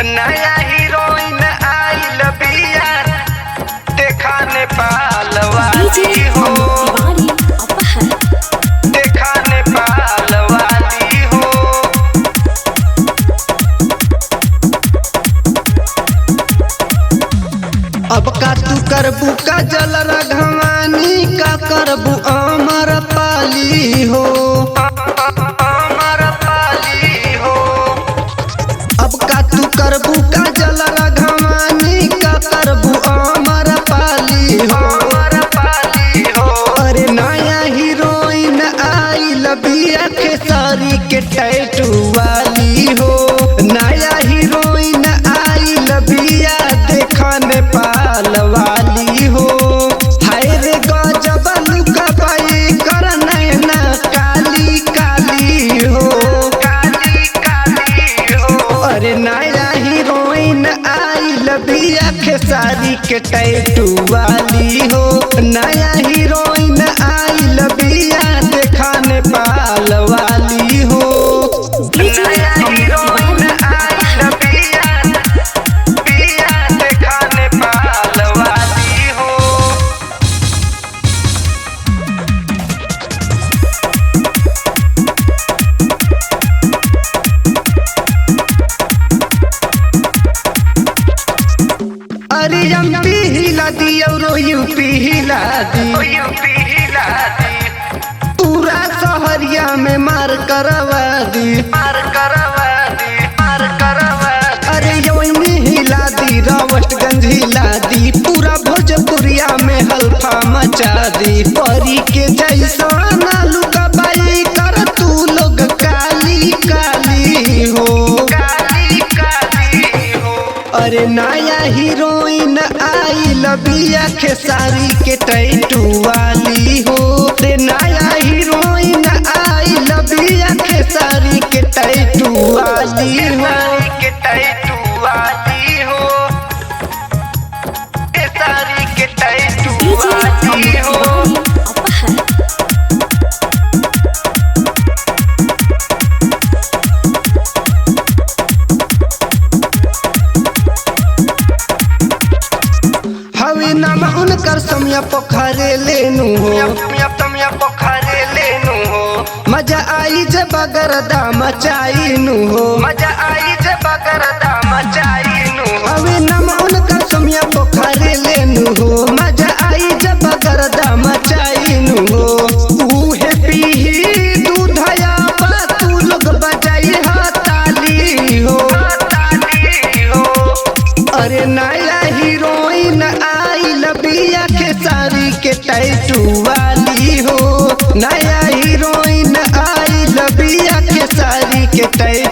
नया हीरोइन आइल बिया देखा नेपाल वाली हो, देखा नेपाल वाली हो। अब का तू करबू का जल रघवानी का करबू अमर पाली हो, अमर पाली हो। अब का तू करबू का जल रघवानी का करबू अमर पाली हो, अमर पाली हो। अरे नया हीरोइन आइल बिया खेसारी के टैटू वाली हो, नया हीरोइन आइल बिया देखा नेपाल वाली हो। हाय रे गजब लुका पाई कर नैना काली काली हो, काली काली हो। अरे नया हीरोइन आइल बिया खेसारी के टैटू वाली हो, नया हीरोइन आइल बिया देखा नेपाल वाली हो। नया हीरोइन आइल बिया देखा नेपाल वाली हो। अरे एमपी हिला दी और यूपी हिला दी, यूपी हिला दी। पूरा शहरिया में मार करवा दी, मार करवा दी, मार करवा दी। अरे यवनी हिला दी, रावटगंज हिला दी, पूरा भोजपुरिया में हल्फा मचा दी। परी के जैसा नालू का बाई कर तू लोग काली काली हो, काली काली हो। अरे नया हीरोइन आइल बिया खेसारी के टैटू वाली हो, रे नया हीरोइन आइल बिया खेसारी के टैटू वाली हो, के टैटू वाली हो, खेसारी के टैटू वाली हो। हवे नाम उनकर समया पोखरे लेनु हो, समया पोखरे लेनु हो। मजा आई जब गरदा मचाईनु हो, मजा आई जब गरदा मचाईनु हो। हवे नाम उनकर समया पोखरे लेनु हो, मजा आई जब गरदा मचाईनु हो। उहे पीही दूधया बा तू लोग बजाई ताली हो, ताली हो। अरे नया हीरोइन आइल बिया खेसारी के टैटू वाली हो, नया हीरोइन आइल बिया खेसारी के टैटू